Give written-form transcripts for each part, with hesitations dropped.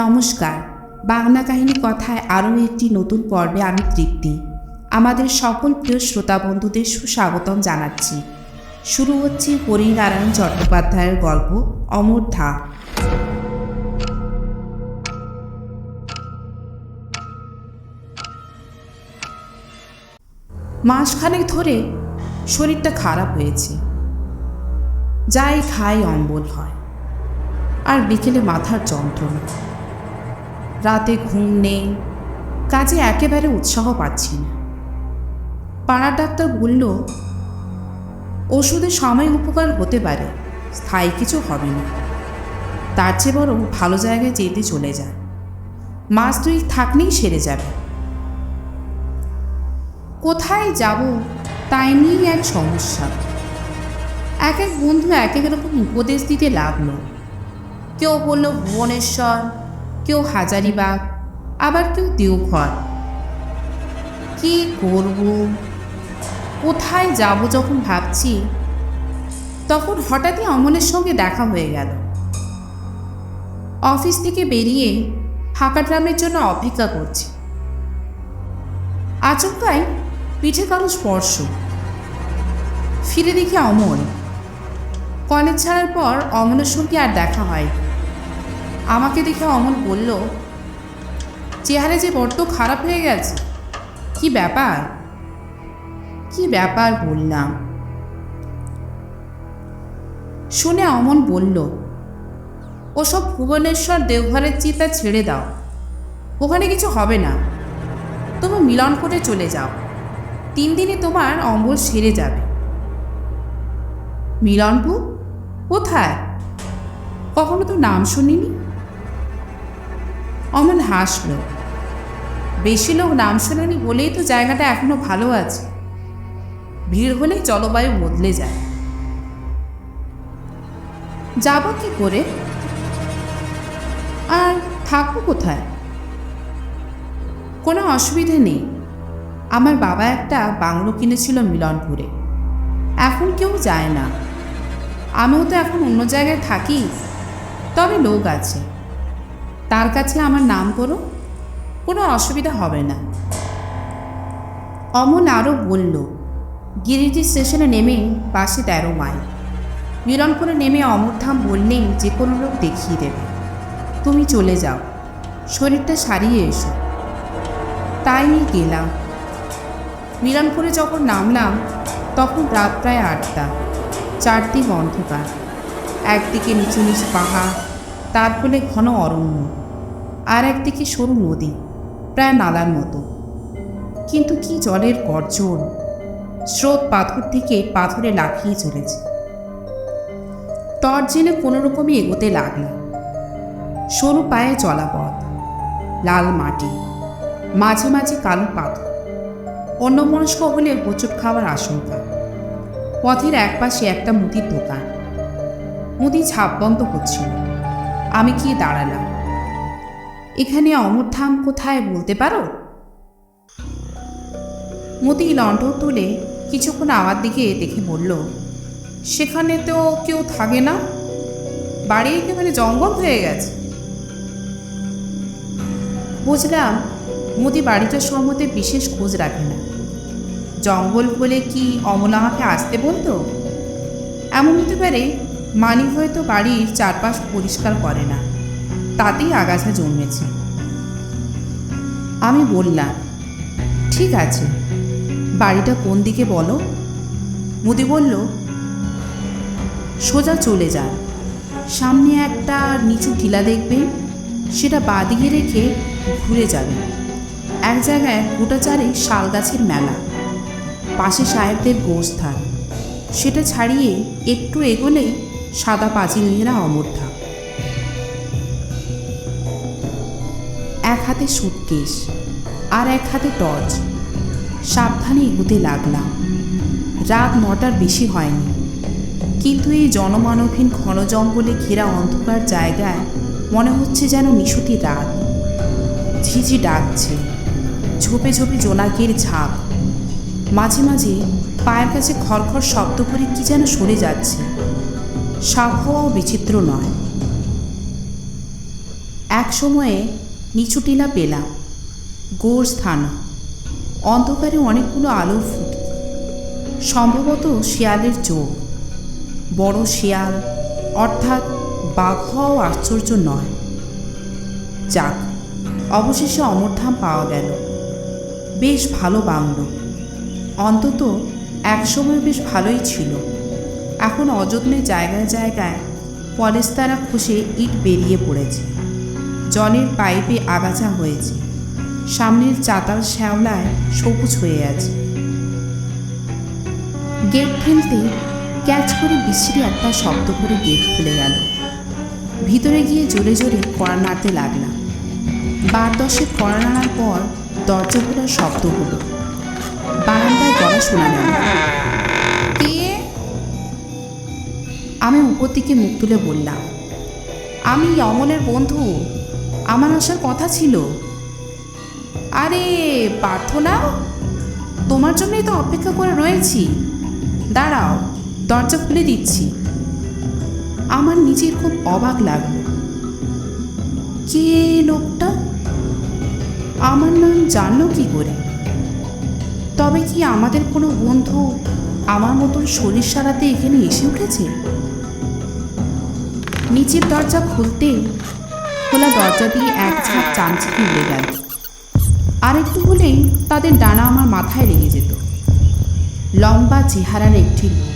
নমস্কার, বাংলা কাহিনী কথায় আরও একটি নতুন পর্বে আমি তৃপ্তি। আমাদের সকল প্রিয় শ্রোতা বন্ধুদের সুস্বাগতম জানাচ্ছি। শুরু হচ্ছে হরিনারায়ণ চট্টোপাধ্যায়ের গল্প অমরধা। মাসখানেক ধরে শরীরটা খারাপ হয়েছে। যাই খাই অম্বল হয়, আর বিকেলে মাথার যন্ত্রণা। রাতে ঘুম নেই, কাজে একেবারে উৎসাহ পাচ্ছি না। পাড়ার ডাক্তার বলল, ওষুধে সাময়িক উপকার হতে পারে, স্থায়ী কিছু হবে না। তার চেয়ে বরং ভালো জায়গায় যেতে চলে যায়, মাস দুই থাকলেই সেরে যাবে। কোথায় যাব তাই নিয়েই এক সমস্যা। এক এক বন্ধু এক এক রকম উপদেশ দিতে লাগলো। কেউ বলল ভুবনেশ্বর, কেউ হাজারিবাগ, আবার কেউ দেওঘর। কি করব, কোথায় যাব যখন ভাবছি, তখন হঠাৎই অমলের সঙ্গে দেখা হয়ে গেল। অফিস থেকে বেরিয়ে ফাঁকা ট্রামের জন্য অপেক্ষা করছি। আচমকাই পিঠে কারো স্পর্শ। ফিরে দেখি অমল। কলেজ ছাড়ার পর অমলের সঙ্গে আর দেখা হয়। আমাকে দেখে অমল বলল, চেহারা যে বড্ড খারাপ হয়ে গেছে, কি ব্যাপার? কি ব্যাপার বললাম। শুনে অমল বলল, ওসব ভুবনেশ্বর দেওঘরের চিন্তা ছেড়ে দাও, ওখানে কিছু হবে না। তুমি মিলনপুরে চলে যাও, 3 দিনে তোমার অম্বল সেরে যাবে। মিলনপুর কোথায়? কখনো তো নাম শুনিনি। অমল হাসল। বেশি লোক নাম শোনেনি বলেই তো জায়গাটা এখনো ভালো আছে। ভিড় হলেই জলবায়ু বদলে যায়। যাব কি করে, আর থাকবো কোথায়? কোনো অসুবিধে নেই। আমার বাবা একটা বাংলো কিনেছিল মিলনপুরে, এখন কেউ যায় না। আমিও তো এখন অন্য জায়গায় থাকি, তবে লোক আছে। তার কাছে আমার নাম করো, কোনো অসুবিধা হবে না। অমল আরও বলল, গিরিটি স্টেশনে নেমে পাশে 13 মাইল। মিলনপুরে নেমে অমরধাম বললেই যে কোনো লোক দেখিয়ে দেবে। তুমি চলে যাও, শরীরটা সারিয়ে এসো। তাই নিয়ে গেলাম। মিলনপুরে যখন নামলাম তখন রাত প্রায় 8টা। চারদিক অন্ধকার, একদিকে নিচু নিচু পাহাড়, তারপরে ঘন অরণ্য, আর একদিকে সরু নদী, প্রায় নালার মতো। কিন্তু কি জলের গর্জন! স্রোত পাথর থেকে পাথরে লাফিয়ে চলেছে। টর্চ জেনে কোনোরকমই এগোতে লাগলাম। সরু পায়ে চলাপথ, লাল মাটি, মাঝে মাঝে কালো পাথর। অন্যমনস্ক হলে হোঁচট খাওয়ার আশঙ্কা। পথের একপাশে একটা মুদির দোকান। মুদি ছাপ বন্ধ হচ্ছিল। আমি গিয়ে দাঁড়ালাম। এখানে অমরধাম কোথায় বলতে পারো? মুদি লণ্ঠন তুলে কিছুক্ষণ আমার দিকে দেখে বলল, সেখানে তো কেউ থাকে না, বাড়ি একেবারে জঙ্গল হয়ে গেছে। বুঝলাম মুদি বাড়িটার সম্বন্ধে বিশেষ খোঁজ রাখে না। জঙ্গল বলে কি অমল আমাকে আসতে বলতো? এমন হতে পারে মানি হয়তো বাড়ির চারপাশ পরিষ্কার করে না, তাতেই আগাছা জন্মেছে। আমি বললাম, ঠিক আছে, বাড়িটা কোন দিকে বলো? মুদি বলল, সোজা চলে যান, সামনে একটা নিচু টিলা দেখবে, সেটা বাঁদিকে রেখে ঘুরে যাবে। এক জায়গায় গোটা চারে শাল গাছের মেলা, পাশে সাহেবদের গোস্থান। সেটা ছাড়িয়ে একটু এগোলেই সাদা পাঁচিল ঘেরা অমরধাম। এক হাতে সুটকেস আর এক হাতে টর্চ। সাবধানে এগোতে লাগলাম। রাত 9টার বেশি হয়নি, কিন্তু এই জনমানবহীন ঘন জঙ্গলে ঘেরা অন্ধকার জায়গায় মনে হচ্ছে যেন নিশুতি রাত। ঝিঝি ডাকছে, ঝোপে ঝোপে জোনাকের ঝাঁক। মাঝে মাঝে পায়ের কাছে খড়খড় শব্দ করে কি যেন সরে যাচ্ছে। সাপ হওয়াও বিচিত্র নয়। এক সময়ে নিচু টিলা পেলাম, গোর স্থান, অন্ধকারে অনেকগুলো আলোর ফুট, সম্ভবত শিয়ালের চোখ। বড় শিয়াল, অর্থাৎ বাঘ হওয়াও আশ্চর্য নয়। যাক, অবশেষে অমরধাম পাওয়া গেল। বেশ ভালো বাংলো, অন্তত একসময় বেশ ভালোই ছিল। এখন অযত্নে জায়গায় জায়গায় পলেস্তারা খসে ইট বেরিয়ে পড়েছে, জলের পাইপে আগাছা হয়েছে, সামনের চাতাল শ্যাওলায় সবুজ হয়ে আছে। গেট ঠেলতে ক্যাচ করে বিশ্রী একটা শব্দ করে গেট খুলে গেল। ভিতরে গিয়ে জোরে জোরে কড়া নাড়তে লাগলাম। 12-10 কড়া নাড়ার পর দরজা খোলার শব্দ হলো। বারান্দায় গলা শোনা গেল। কে? আমি উপর দিকে মুখ তুলে বললাম, আমি অমলের বন্ধু, আমার আসার কথা ছিল। আরে পার্থ না, তোমার জন্যই তো অপেক্ষা করে রয়েছি। দাঁড়াও, দরজা খুলে দিচ্ছি। আমার নিজের খুব অবাক লাগলো। কে লোকটা? আমার নাম জানলো কি করে? তবে কি আমাদের কোনো বন্ধু আমার মতন শরীর সারাতে এখানে এসে উঠেছে? নিচের দরজা খুলতে খোলা দরজা দিয়ে এক ঝাঁক চামচিকে উড়ে গেল। আরেকটু হলেই তাদের ডানা আমার মাথায় লেগে যেত। লম্বা চেহারার একটি লোক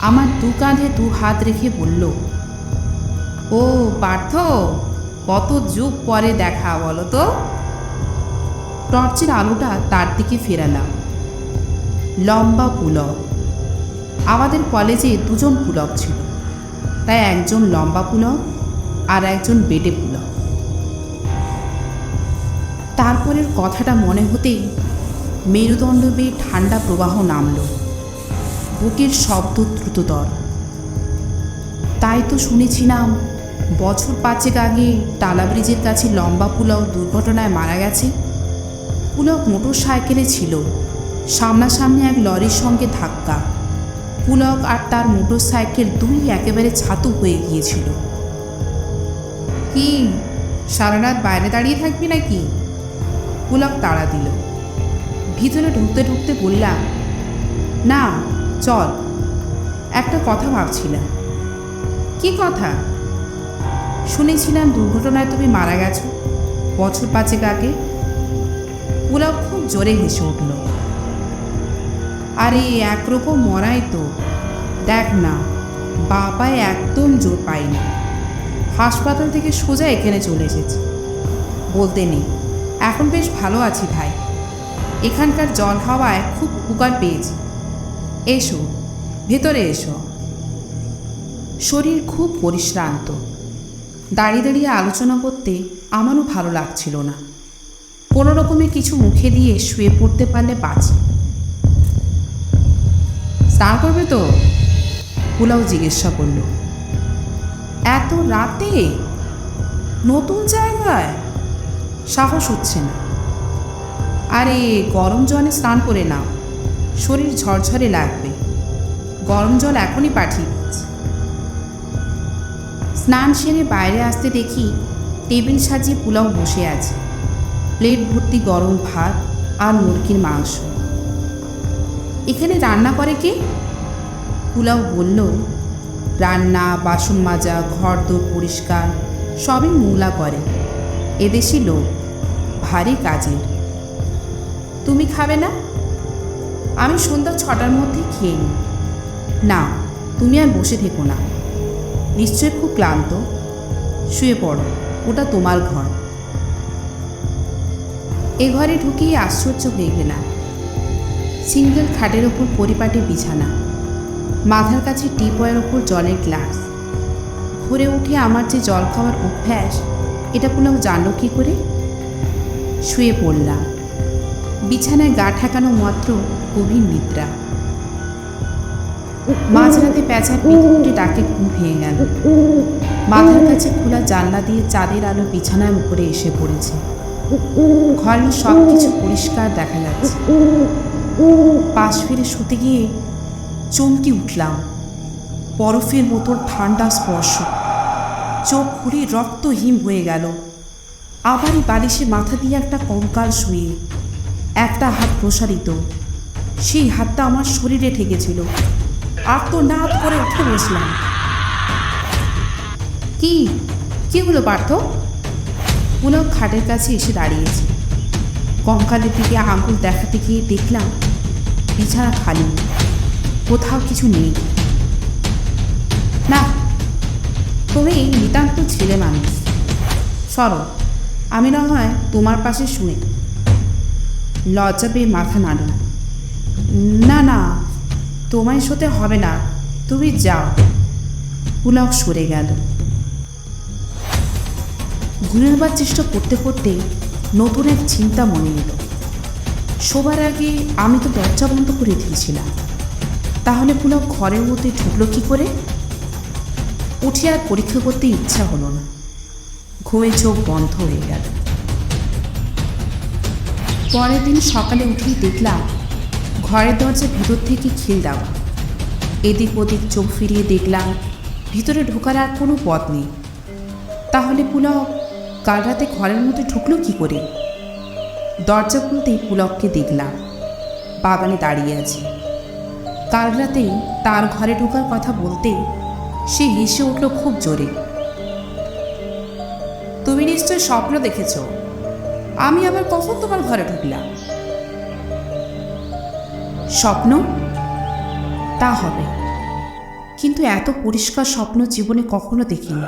আমার দু কাঁধে 2 হাত রেখে বলল, ও পার্থ, কত যুগ পরে দেখা বলো তো। টর্চের আলোটা তার দিকে ফেরালাম। লম্বা পুলক। আমাদের কলেজে 2 জন পুলক ছিল, তাই একজন লম্বা পুলক আর একজন বেটে পুলক। তারপরের কথাটা মনে হতেই মেরুদণ্ড বেয়ে ঠান্ডা প্রবাহ নামল। বুকের শব্দ দ্রুততর। তাই তো শুনেছিলাম বছর 5 আগে টালা ব্রিজের কাছে লম্বা পুলক দুর্ঘটনায় মারা গেছে। পুলক মোটর সাইকেলে ছিল, সামনাসামনি এক লরির সঙ্গে ধাক্কা। পুলক আর তার মোটর সাইকেল 2 একেবারে ছাতু হয়ে গিয়েছিল। কি সারা রাত বাইরে দাঁড়িয়ে থাকবি নাকি? পুলক তাড়া দিল। ভিতরে ঢুকতে ঢুকতে বললাম, না চল, একটা কথা ভাবছিলাম। কি কথা? শুনেছিলাম দুর্ঘটনায় তুমি মারা গেছো বছর 5 আগে। পুলক খুব জোরে হেসে উঠল। আরে একরকম মরাই তো, দেখ না, বা পায়ে একদম জোর পাইনি। হাসপাতাল থেকে সোজা এখানে চলে এসেছি। বলতে নেই, এখন বেশ ভালো আছি ভাই। এখানকার জল হাওয়ায় খুব উপকার পেয়েছি। এসো, ভেতরে এসো। শরীর খুব পরিশ্রান্ত। দাঁড়িয়ে দাঁড়িয়ে আলোচনা করতে আমারও ভালো লাগছিল না। কোনো রকমে কিছু মুখে দিয়ে শুয়ে পড়তে পারলে বাঁচি। স্নান করবে তো? পুলাও জিজ্ঞাসা করল। এত রাতে নতুন জায়গায় সাহস হচ্ছে না। আরে গরম জলে স্নান করে নাও, শরীর ঝরঝরে লাগবে। গরম জল এখনই পাঠিয়ে দিচ্ছি। স্নান সেরে বাইরে আসতে দেখি টেবিল সাজিয়ে পুলাও বসে আছে, প্লেট ভর্তি গরম ভাত আর মুরগির মাংস। এখানে রান্না করে কে? পুলাও বলল, রান্না, বাসন মাজা, ঘর দোর পরিষ্কার সবই মূলা করে। এদেশি লোক, ভারী কাজের। তুমি খাবে না? আমি সন্ধ্যা 6টার মধ্যে খেয়ে নিই। না, তুমি আর বসে থেকো না, নিশ্চয় খুব ক্লান্ত। শুয়ে পড়ো, ওটা তোমার ঘর। এ ঘরে ঢুকিয়ে আশ্চর্য হয়ে গেলাম। সিঙ্গেল খাটের ওপর পরিপাটি বিছানা, মাথার কাছে টিপয়ের ওপর জলের গ্লাস। ভোরে উঠে আমার যে জল খাওয়ার অভ্যাস, এটা পুলাও জানলো কী করে? শুয়ে পড়লাম। বিছানায় গা ঠেকানো মাত্র গভীর নিদ্রা। মাঝরাতে প্যাঁচার পিটপিটে ডাকে ঘুম ভেঙে গেল। মাথার কাছে খোলা জানলা দিয়ে চাঁদের আলো বিছানার উপরে এসে পড়েছে। ঘরের সব কিছু পরিষ্কার দেখা যাচ্ছে। পাশ ফিরে শুতে গিয়ে চমকে উঠলাম। বরফের মতো ঠান্ডা স্পর্শ। চোখ খুঁড়ে রক্তহীন হয়ে গেল। আবারই বালিশে মাথা দিয়ে একটা কঙ্কাল শুয়ে, একটা হাত প্রসারিত। সেই হাতটা আমার শরীরে ঠেকেছিল। আর্তনাদ করে উঠে বসলাম। কি কি হলো পার্থ? পুলক খাটের কাছে এসে দাঁড়িয়েছে। কঙ্কালের দিকে আঙুল দেখাতে গিয়ে দেখলাম বিছানা খালি, কোথাও কিছু নেই। না, তুমি নিতান্ত ছেলে মানুষ, সরো, আমি না হয় তোমার পাশে শুনে। লজ্জা পেয়ে মাথা নাড়ল। না না, তোমায় শোতে হবে না, তুমি যাও। পুলক সরে গেল। ঘুরেবার চেষ্টা করতে করতে নতুন এক চিন্তা মনে এলো। শোবার আগে আমি তো দরজা বন্ধ করে দিয়েছিলাম, তাহলে পুলক ঘরের মধ্যে ঢুকলো কী করে? উঠে আর পরীক্ষা করতে ইচ্ছা হলো না। ঘুমে চোখ বন্ধ হয়ে গেল। পরের দিন সকালে উঠেই দেখলাম ঘরের দরজা ভিতর থেকে খিল দেওয়া। এদিক ওদিক চোখ ফিরিয়ে দেখলাম ভিতরে ঢোকার আর কোনো পথ নেই। তাহলে পুলক কাল রাতে ঘরের মধ্যে ঢুকলো কী করে? দরজা খুলতেই পুলককে দেখলাম বাগানে দাঁড়িয়ে আছে। কাল রাতেই তার ঘরে ঢোকার কথা বলতে সে হেসে উঠল খুব জোরে। তুমি নিশ্চয় স্বপ্ন দেখেছ, আমি আবার কখন তোমার ঘরে ঢুকলাম? স্বপ্ন? তা হবে, কিন্তু এত পরিষ্কার স্বপ্ন জীবনে কখনো দেখিনি।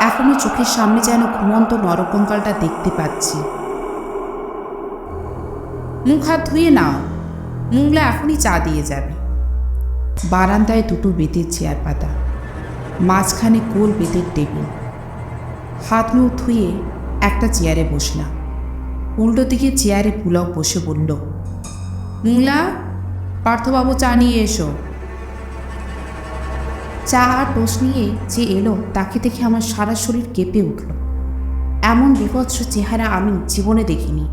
এখনো চোখের সামনে যেন ঘুমন্ত নরকঙ্কালটা দেখতে পাচ্ছি। মুখ হাত ধুয়ে নাও, মুংলা এখনই চা দিয়ে যাবে। বারান্দায় দুটো বেতের চেয়ার পাতা, মাঝখানে গোল বেতের টেবিল। হাত মুখ ধুয়ে একটা চেয়ারে বসলাম। উল্টো দিকে চেয়ারে পুলক বসে বলল, মুংলা, পার্থবাবু চা নিয়ে এসো। চা আর টোস্ট নিয়ে যে এলো তাকে দেখে আমার সারা শরীর কেঁপে উঠল। এমন বিভৎস চেহারা আমি জীবনে দেখিনি।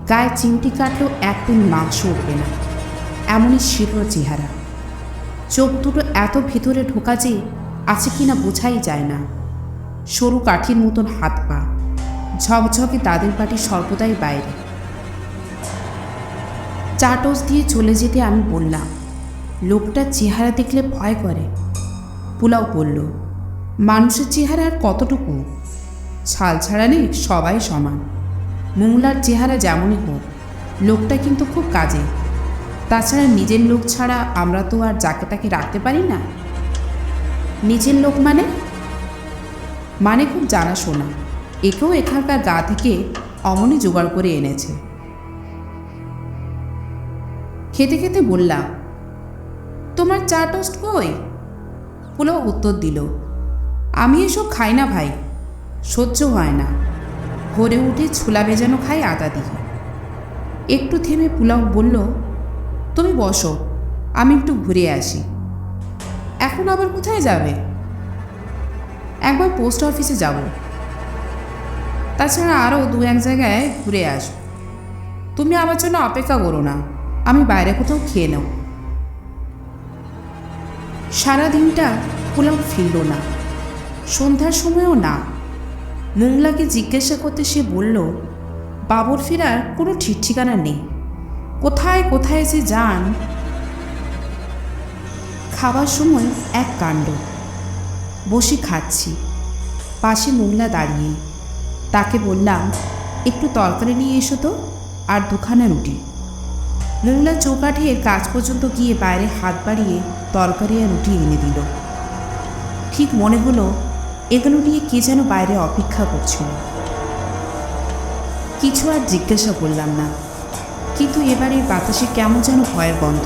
গায়ে চিমটি কাটলেও এক দিন মাংস উঠবে না, এমনই শীর্ণ চেহারা। চোখ দুটো এত ভিতরে ঢোকা যে আছে কিনা বোঝাই যায় না। সরু কাঠির মতন হাত পা, ঝকঝকে দাদের বাটি সর্বদাই বাইরে। চা টোস্ট দিয়ে চলে যেতে আমি বললাম, লোকটার চেহারা দেখলে ভয় করে। পুলক বলল, মানুষের চেহারা আর কতটুকু? ছাল ছাড়ালে সবাই সমান। মোংলার চেহারা যেমনই হোক, লোকটা কিন্তু খুব কাজে। তাছাড়া নিজের লোক ছাড়া আমরা তো আর যাকে তাকে রাখতে পারি না। নিজের লোক মানে খুব জানাশোনা। একেও এখানকার গা থেকে অমনি জোগাড় করে এনেছে। খেতে খেতে বললাম, তোমার চা টোস্ট কই? পুলক উত্তর দিল, আমি এসব খাই না ভাই, সহ্য হয় না। ভোরে উঠে ছোলা ভেজানো খাই আদা দিয়ে। একটু থেমে পুলক বলল, তুমি বসো, আমি একটু ঘুরে আসি। এখন আবার কোথায় যাবে? একবার পোস্ট অফিসে যাব, তাছাড়া আরও দু এক জায়গায় ঘুরে আসব। তুমি আমার জন্য অপেক্ষা করো না, আমি বাইরে কোথাও খেয়ে নেব। সারাদিনটা পুলক ফিরল না, সন্ধ্যার সময়ও না। মোংলাকে জিজ্ঞাসা করতে সে বলল, বাবুর ফেরার কোনো ঠিক ঠিকানা নেই, কোথায় কোথায় যে যান। খাবার সময় এক কাণ্ড। বসে খাচ্ছি, পাশে মোংলা দাঁড়িয়ে। তাকে বললাম, একটু তরকারি নিয়ে এসো তো, আর দুখানা রুটি। মোংলা চৌকাঠের কাজ পর্যন্ত গিয়ে বাইরে হাত বাড়িয়ে তরকারি আর রুটি এনে দিল। ঠিক মনে হলো এগুলো নিয়ে কে যেন বাইরে অপেক্ষা করছিল। কিছু আর জিজ্ঞাসা করলাম না, কিন্তু এবারে বাতাসে কেমন যেন ভয়ের গন্ধ।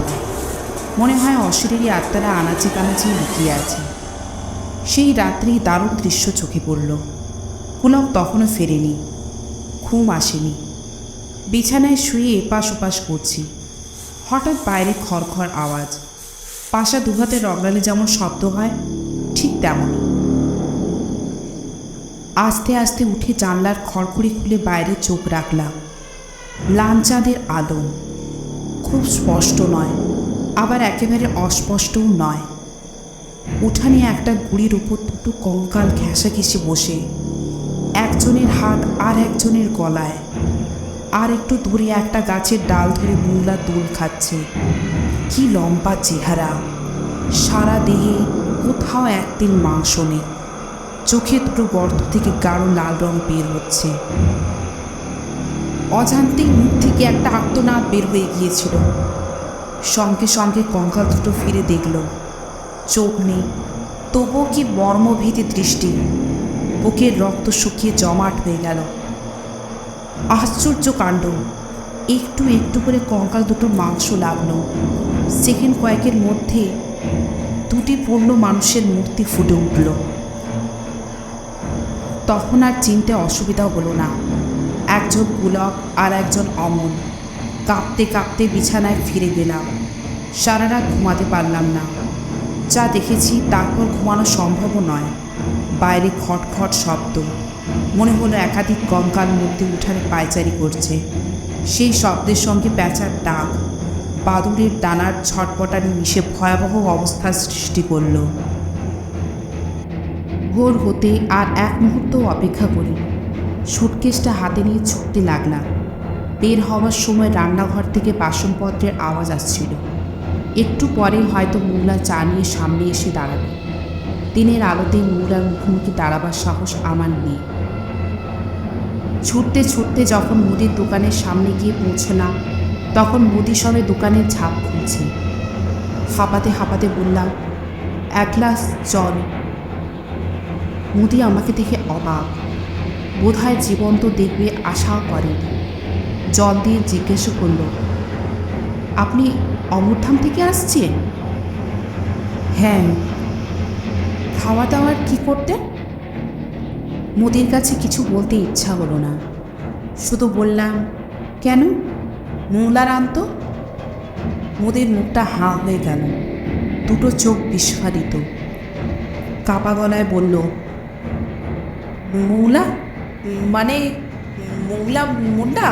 মনে হয় অশরীরী আত্মারা আনাচে কানাচে লুকিয়ে আছে। সেই রাত্রি দারুণ দৃশ্য চোখে পড়ল। পুলক তখনও ফেরেনি, ঘুম আসেনি। বিছানায় শুয়ে এপাশ ওপাশ করছি। হঠাৎ বাইরে খড়খড় আওয়াজ। পাশা দুহাতে রগড়ালে যেমন শব্দ হয় ঠিক তেমনই। আস্তে আস্তে উঠে জানলার খড়খড়ি খুলে বাইরে চোখ রাখলাম। ম্লান চাঁদের আলো, খুব স্পষ্ট নয়, আবার একেবারে অস্পষ্টও নয়। উঠানে একটা গুড়ির উপর দুটো কঙ্কাল ঘেঁষাঘেঁষে বসে, একজনের হাত আর একজনের গলায়, আর একটু দূরে একটা গাছের ডাল ধরে মৌলা দোল খাচ্ছে। কি লম্বা চেহারা, সারা দেহে কোথাও একদিন মাংস নেই, চোখে দুটো গর্ত থেকে গাঢ় লাল রং বের হচ্ছে। অজান্তেই মুখ থেকে একটা আর্তনাদ বের হয়ে গিয়েছিল। সঙ্গে সঙ্গে কঙ্কাল দুটো ফিরে দেখল, চোখ নেই, তবুও কি মর্মভেদী দৃষ্টি। বুকের রক্ত শুকিয়ে জমাট হয়ে গেল। আশ্চর্য কাণ্ড, একটু একটু করে কঙ্কাল দুটোর মাংস লাগলো। সেকেন্ড কয়েকের মধ্যে দুটি পূর্ণ মানুষের মূর্তি ফুটে উঠল। তখন আর চিনতে অসুবিধা হলো না, একজন পুলক আর একজন অমন। কাঁপতে কাঁপতে বিছানায় ফিরে গেলাম। সারা রাত ঘুমাতে পারলাম না। যা দেখেছি তারপর ঘুমানো সম্ভবও নয়। বাইরে খটখট শব্দ, মনে হলো একাধিক কঙ্কাল মূর্তি উঠানে পায়চারি করছে। সেই শব্দের সঙ্গে প্যাঁচার ডাক, বাদুড়ের দানার ছটপটানি মিশে ভয়াবহ অবস্থার সৃষ্টি করল। ভোর হতে আর এক মুহূর্ত অপেক্ষা করি, সুটকেসটা হাতে নিয়ে ছুটতে লাগলাম। বের হওয়ার সময় রান্নাঘর থেকে বাসনপত্রের আওয়াজ আসছিল। একটু পরে হয়তো মৌলা চা নিয়ে সামনে এসে দাঁড়াবে। দিনের আলোতে মৌলার মুখোমুখি দাঁড়াবার সাহস আমার নেই। ছুটতে ছুটতে যখন মুদির দোকানের সামনে গিয়ে পৌঁছলাম, তখন মুদি সবে দোকানের ঝাঁপ খুলছে। হাঁপাতে হাঁপাতে বললাম, এক গ্লাস জল। মুদি আমাকে দেখে অবাক, বোধহয় জীবন্ত দেখবে আশাও করেনি। জল দিয়ে জিজ্ঞেস করল, আপনি অমরধাম থেকে আসছেন? হ্যাঁ। খাওয়া দাওয়ার কী করতেন? মুদির কাছে কিছু বলতে ইচ্ছা হলো না, শুধু বললাম, কেন, মৌলার আনতো? মুদির মুখটা হাঁ হয়ে গেল, দুটো চোখ বিস্ফারিত। কাপা গলায় বলল, মৌলা মানে মৌলা মুন্ডা?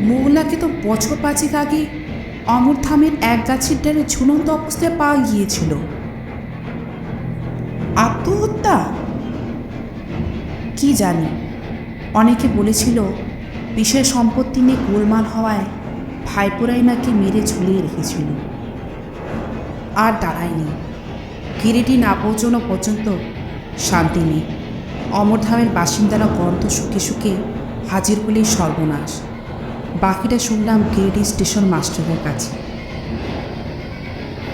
মৌলাকে তো বছর 5 আগে অমরধামের এক গাছের ডালে ঝুলন্ত অবস্থায় পাওয়া গিয়েছিল। আত্মহত্যা? কি জানি, অনেকে বলেছিল বিষয় সম্পত্তি নিয়ে গোলমাল হওয়ায় ভাইপোরাই নাকি মেরে ঝুলিয়ে রেখেছিল। আর দাঁড়ায়নি, গিরিটি না পৌঁছানো পর্যন্ত শান্তি নেই। অমরধামের বাসিন্দারা গন্ধ শুকে শুকে হাজির হলেই সর্বনাশ। বাকিটা শুনলাম গিরিডি স্টেশন মাস্টারের কাছে।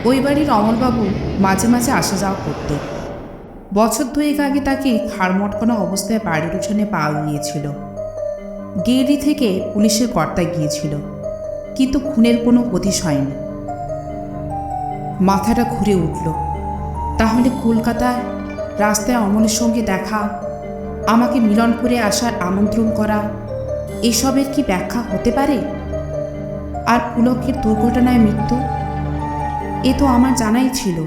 ওই বাড়ির অমলবাবু মাঝে মাঝে আসা যাওয়া করতে। বছর 2 আগে তাকে খাড় মটকানো অবস্থায় বাড়ির উঠানে পাওয়া গিয়েছিল। গিরিডি থেকে পুলিশের কর্তা গিয়েছিল, কিন্তু খুনের কোনো হদিশ হয়নি। মাথাটা ঘুরে উঠল। তাহলে কলকাতায় রাস্তায় অমলের সঙ্গে দেখা, আমাকে মিলনপুরে আসার আমন্ত্রণ করা, এসবের কি ব্যাখ্যা হতে পারে? আর পুলকের দুর্ঘটনায় মৃত্যু, এ তো আমার জানাই ছিল।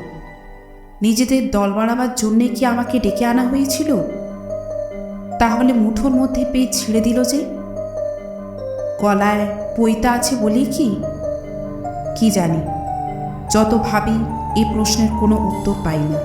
নিজেদের দল বাড়াবার জন্যে কি আমাকে ডেকে আনা হয়েছিল? তাহলে মুঠোর মধ্যে পেয়ে ছিঁড়ে দিল যে? গলায় পইতা আছে বলেই কি জানি। যত ভাবি এই প্রশ্নের কোনো উত্তর পাই না।